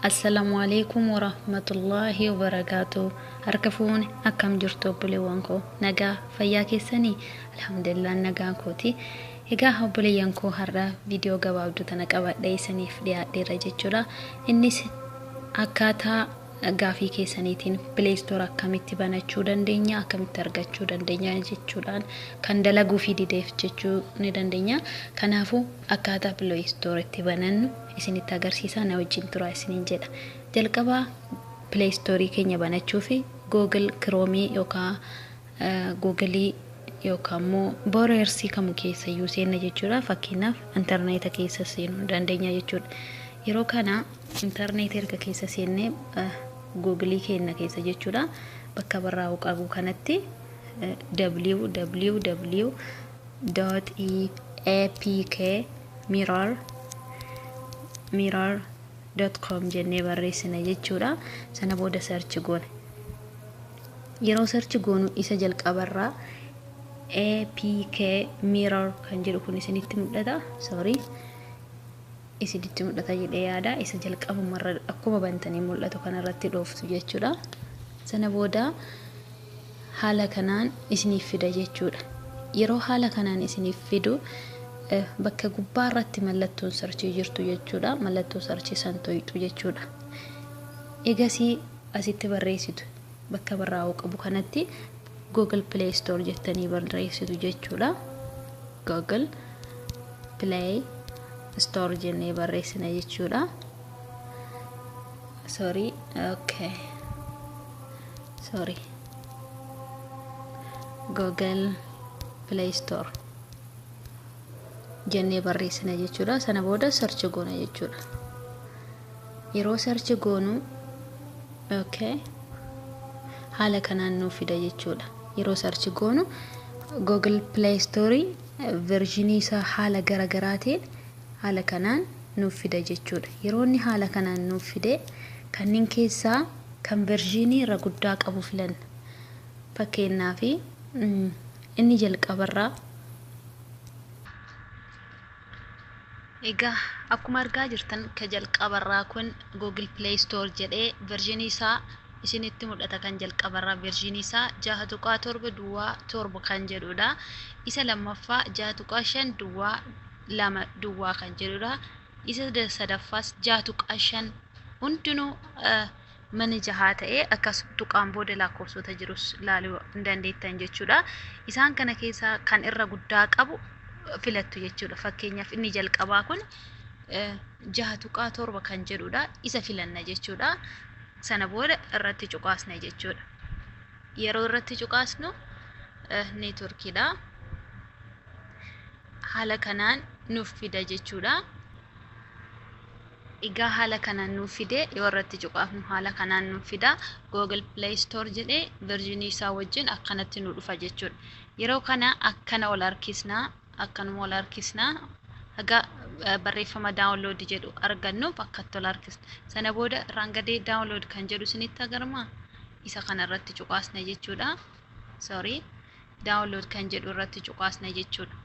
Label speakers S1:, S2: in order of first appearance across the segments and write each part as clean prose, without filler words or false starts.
S1: Assalamualaikum warahmatullahi wabarakatuh. Harka fuuni akkam jirtu obboleewwan koo nagaa fayyaa keessanii alhamdulillah nagaan kooti. Egaa obboleeyyan koo har'a viidiyoo gabaabduu tana qabadhee isiniif dhiyaadheera jechuudha. Innis akkaataa gaafii keessaniitiin Play Store akkamitti banachuu dandeenya, akkamitti argachuu dandeenya jechuudhaan kan dalaguu fi dideef jechuu ni dandeenya. Kanaafuu akkaataa Play Store itti banannu isinitti agarsiisa, na wajjin tura isiniin jedha. Jalqaba Play Store keenya banachuu fi Google Chrome yookaan Google yookaan immoo browser kam keessa seenna jechuudha. Fakkeenyaaf internet keessa seenuu dandeenya jechuudha. Yeroo kana internet erga keessa seennee Google keenya keessa jechuudha. Bakka barraa'u qabu kanatti www.apkmirror.com jennee barreessina jechuudha. Sana booda search goona. Yeroo search goonu isa jalqabarraa APK mirror kan jedhu kun isinitti mul'ata. Isinitti mul'ata jedhee yaada. Isa jalqabumarra akkuma bantanii mul'atu kanarratti dhooftu jechuudha. Sana booda haala kanaan isiniif fida jechuudha. Yeroo haala kanaan isiniif fidu bakka gubbaarratti mallattoon searchii jirtu jechuudha. Mallattoo searchii san to'atu jechuudha. Egasii asitti barreessitu bakka barraa'u qabu kanatti Google Play Store jettanii barreessitu jechuudha. Google Play Store jennee barreessina jechuudha. Google Play Store jennee barreessina jechuudha. Sana booda search goona jechuudha. Yeroo search goonu haala kanaan nuuf fida jechuudha. Yeroo search goonu Google Play Store version isaa haala garagaraatiin haala kanaan nuuf fida jechuudha. Yeroo inni haala kanaan nuuf fide kanneen keessaa kan version irra guddaa qabu filanna. Fakkeenyaaf inni jalqabarraa egaa akkuma argaa jirtan ka jalqabarraa kun Google Play Store jedhee version isaa isinitti mul'ata. Kan jalqabarraa version isaa 6.7 kan jedhudha. Isa lammaffaa 6.5 kan jedhudha. Isa sadaffaas 6.5 hundinuu mana jahaa ta'ee akkas tuqaan booda lakkoofsota jirus ilaaluu dandeettan jechuudha. Isaan kana keessaa kan irra guddaa qabu filattu jechuudha. Fakkeenyaaf inni jalqabaa kun 6.7 kan jedhudha. Isa filanna jechuudha. Sana booda irratti cuqaasna jechuudha. Yeroo irratti cuqaasnu networkidha. Haala kanaan nuuf fida jechuudha. Egaa haala kanaan nuuf fide yoo irratti cuqaafnu haala kanaan nuuf fida. Google Play Store jedhee version isaa wajjin akkanatti nu dhufa jechuudha. Yeroo kana akkana ol harkisnaa, akkanuma ol harkisnaa haga barreeffama download jedhu argannuuf akkatti ol harkisna. Sana booda rangadee download kan jedhu isinitti agarma. Isa kana irratti cuqaasna jechuudha. Download kan jedhu irratti cuqaasna jechuudha.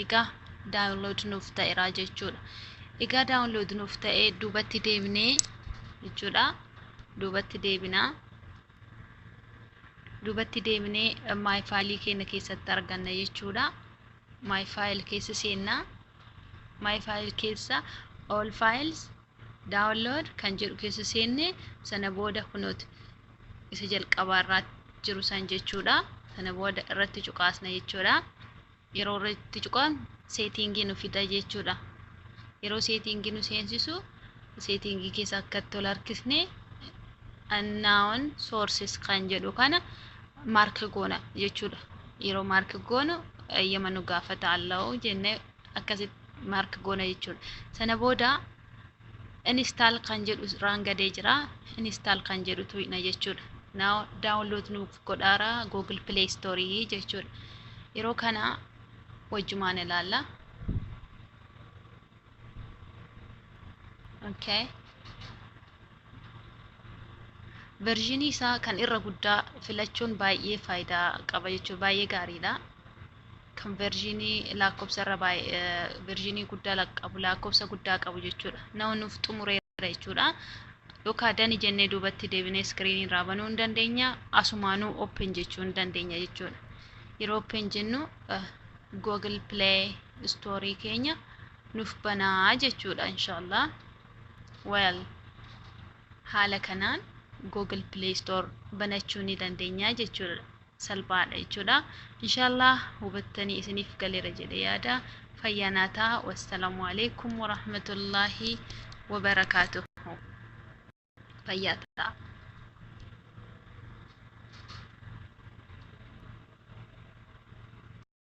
S1: Egaa download nuuf ta'eera jechuudha. Egaa download nuuf ta'ee duubatti deebinee jechuudha. Duubatti deebinee my file keenya keessatti arganna jechuudha. My file keessa seenna. My file keessa all files download kan jedhu keessa seenne sana booda kunoot isa jalqabaarraa jiru san jechuudha. Sana booda irratti cuqaasna jechuudha. Yeroo irratti cuqaan settingii nu fida jechuudha. Yeroo settingii nu seensisu settingii keessa akkatti ol harkisne unknown sources kan jedhu kana mark goona jechuudha. Yeroo mark goonu eeyyama nu gaafata allahu jennee akkasitti mark goona jechuudha. Sana booda install kan jedhu rangadee jira. Install kan jedhu tuyna jechuudha. Now download nuuf godhaara Google Play Store jechuudha. Yeroo kana wajjumaan ilaalla. Version isaa kan irra guddaa filachuun baay'ee faayidaa qaba jechuudha. Baay'ee gaariidha. Kan versionii lakkoofsa irra baay'ee versionii guddaa qabu lakkoofsa guddaa qabu jechuudha. Nuuf xumuree jechuudha. Yookaan jennee duubatti deebinee iskiriinii irraa banuu hin dandeenya. Asumaanuu open jechuu hin dandeenya jechuudha. Yeroo open jennu Google Play Store keenya nuuf banaa jechuudha inshallah. Well, haala kanaan Google Play Store banachuu ni dandeenya jechuudha. Salphaadha jechuudha. Inshallah hubattanii isiniif galeera jedhee yaada. Fayyaanataa. Wassalaamu alaikum warahmatullahi wabarakatuh. Fayyaataa.